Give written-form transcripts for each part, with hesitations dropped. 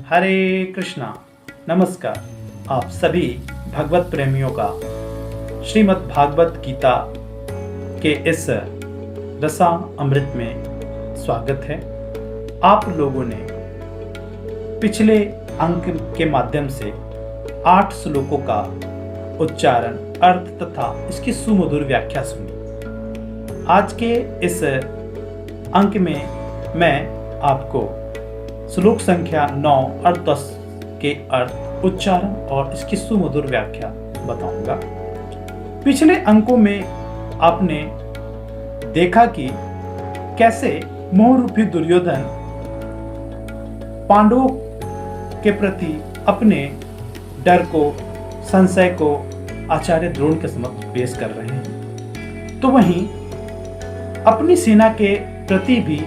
हरे कृष्णा। नमस्कार। आप सभी भगवत प्रेमियों का श्रीमद् भागवत गीता के इस रसा अमृत में स्वागत है। आप लोगों ने पिछले अंक के माध्यम से 8 श्लोकों का उच्चारण, अर्थ तथा इसकी सुमधुर व्याख्या सुनी। आज के इस अंक में मैं आपको श्लोक संख्या 9 और 10 के अर्थ, उच्चारण और इसकी सुमधुर व्याख्या बताऊंगा। पिछले अंकों में आपने देखा कि कैसे मोह रूपी दुर्योधन पांडवों के प्रति अपने डर को, संशय को आचार्य द्रोण के समक्ष पेश कर रहे हैं, तो वहीं अपनी सेना के प्रति भी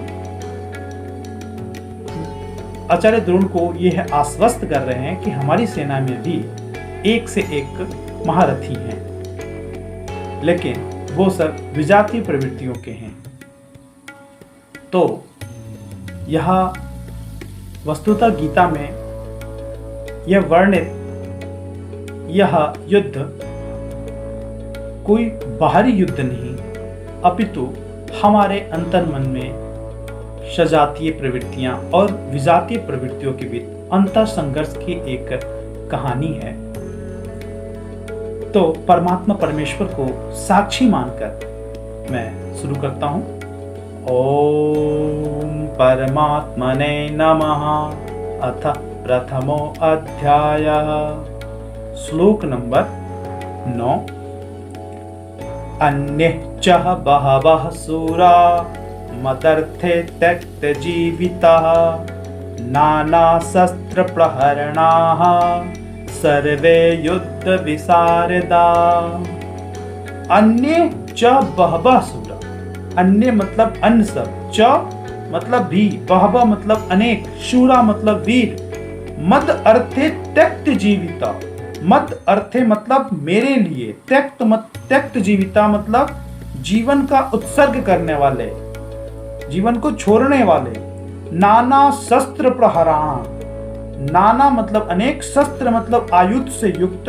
आचार्य द्रोण को यह आश्वस्त कर रहे हैं कि हमारी सेना में भी एक से एक महारथी हैं, लेकिन वो सब विजातीय प्रवृत्तियों के हैं। तो यह वस्तुतः गीता में यह वर्णित यह युद्ध कोई बाहरी युद्ध नहीं, अपितु हमारे अंतर्मन में सजातीय प्रवृत्तियां और विजातीय प्रवृत्तियों के बीच अंतर संघर्ष की एक कहानी है। तो परमात्मा परमेश्वर को साक्षी मानकर मैं शुरू करता हूं। ओम परमात्मने नमः। अथ प्रथमो अध्याय। श्लोक नंबर 9। अन्यश्च बहवः सूरा मदर्थे त्यक्त जीविताः नानाशस्त्र प्रहरणाः सर्वे युद्ध विशारदा। अन्य च बहवः सूरा। अन्य मतलब अन्य सब, च मतलब भी, बहवः मतलब अनेक, शूरा मतलब वीर। मद अर्थे त्यक्त जीविता। मद अर्थे मतलब मेरे लिए, त्यक्त जीविता मतलब जीवन का उत्सर्ग करने वाले, जीवन को छोड़ने वाले। नाना शस्त्र प्रहराण। नाना मतलब अनेक, शस्त्र मतलब आयुध से युक्त,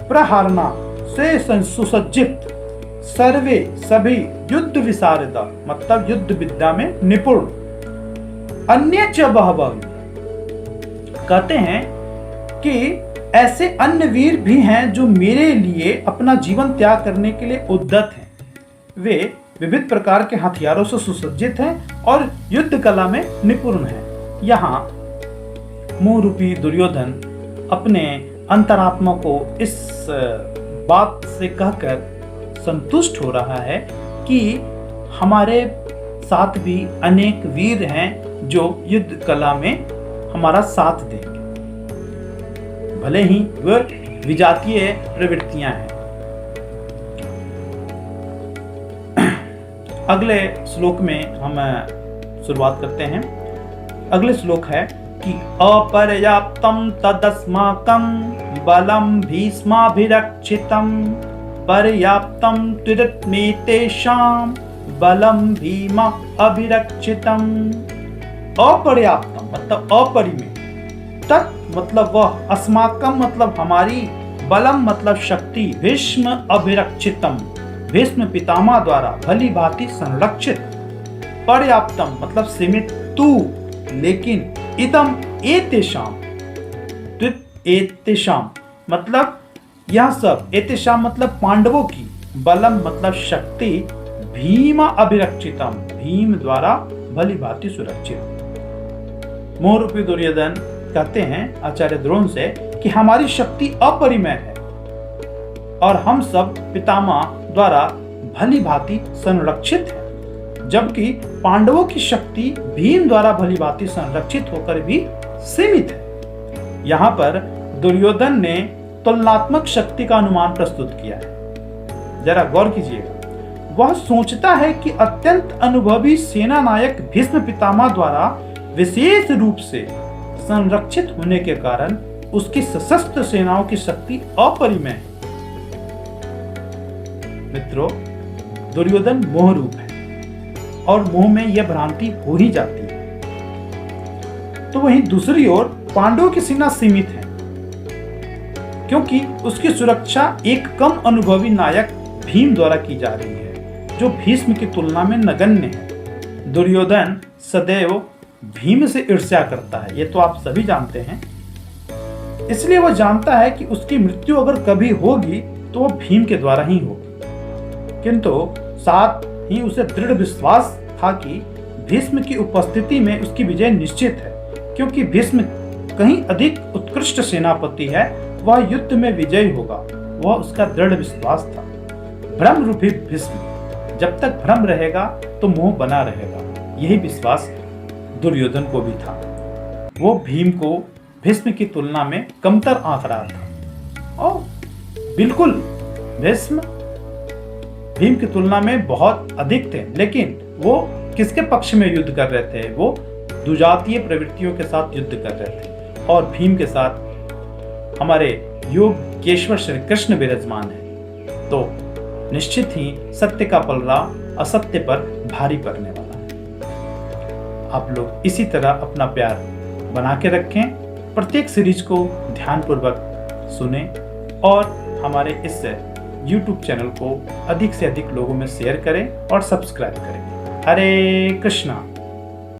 प्रहरणा से सुसज्जित। सर्वे सभी, युद्ध विशारदा मतलब युद्ध विद्या में निपुण। अन्य च बहवः कहते हैं कि ऐसे अन्य वीर भी हैं जो मेरे लिए अपना जीवन त्याग करने के लिए उद्यत हैं। वे विविध प्रकार के हथियारों से सुसज्जित हैं और युद्ध कला में निपुण हैं। यहाँ मोह रूपी दुर्योधन अपने अंतरात्मा को इस बात से कहकर संतुष्ट हो रहा है कि हमारे साथ भी अनेक वीर हैं जो युद्ध कला में हमारा साथ देंगे, भले ही वह विजातीय प्रवृत्तियां हैं। अगले श्लोक में हम शुरुआत करते हैं। अगले श्लोक है कि अपर्याप्तम तदस्माकं बलम भीष्माभिरक्षितम पर्याप्तम त्वरितमेतेषां बलम भीमा अभिरक्षितम। अपर्याप्तम मतलब अपरिमेय, तत् मतलब वह, अस्माकं मतलब हमारी, बलम मतलब शक्ति, भीष्म अभिरक्षितम भीष्म पितामह द्वारा भली भांति संरक्षित। पर्याप्तम मतलब सीमित, तू लेकिन, इदम एतेषाम, एतेषाम मतलब यह सब, एतेषाम मतलब पांडवों की, बलम मतलब शक्ति, भीमा अभिरक्षितम भीम द्वारा भली भांति सुरक्षित। मोह रूपी दुर्योधन कहते हैं आचार्य द्रोण से कि हमारी शक्ति अपरिमेय है और हम सब पितामह द्वारा भली भांति संरक्षित है, जबकि पांडवों की शक्ति भीम द्वारा भली भांति संरक्षित होकर भी सीमित है। यहाँ पर दुर्योधन ने तुलनात्मक शक्ति का अनुमान प्रस्तुत किया है। जरा गौर कीजिएगा। वह सोचता है कि अत्यंत अनुभवी सेना नायक भीष्म पितामह द्वारा विशेष रूप से संरक्षित होने के कारण उसकी सशस्त्र सेनाओं की शक्ति अपरिमेय है। मित्रों, दुर्योधन मोह रूप है और मोह में यह भ्रांति हो ही जाती है। तो वहीं दूसरी ओर पांडवों की सेना सीमित है, क्योंकि उसकी सुरक्षा एक कम अनुभवी नायक भीम द्वारा की जा रही है, जो भीष्म की तुलना में नगण्य है। दुर्योधन सदैव भीम से ईर्ष्या करता है, ये तो आप सभी जानते हैं। इसलिए वह जानता है कि उसकी मृत्यु अगर कभी होगी तो वह भीम के द्वारा ही होगी, किंतु साथ ही उसे दृढ़ विश्वास था कि भीष्म की उपस्थिति में उसकी विजय निश्चित है, क्योंकि भीष्म कहीं अधिक उत्कृष्ट सेनापति है, वह युद्ध में विजयी होगा, वह उसका दृढ़ विश्वास था। भ्रम रूपी भीष्म, जब तक भ्रम रहेगा तो मोह बना रहेगा, यही विश्वास दुर्योधन को भी था। वो भीम को भीष्म की तुलना में कमतर आंक रहा था, और बिल्कुल भीष्म भीम की तुलना में बहुत अधिक थे, लेकिन वो किसके पक्ष में युद्ध कर रहे थे? वो दुजातीय प्रवृत्तियों के साथ युद्ध कर रहे थे, और भीम के साथ हमारे योगेश्वर श्री कृष्ण विराजमान है। तो निश्चित ही सत्य का पलड़ा असत्य पर भारी पड़ने वाला है। आप लोग इसी तरह अपना प्यार बना के रखें, प्रत्येक सीरीज को ध्यानपूर्वक सुने और हमारे इस YouTube चैनल को अधिक से अधिक लोगों में शेयर करें और सब्सक्राइब करें। हरे कृष्णा।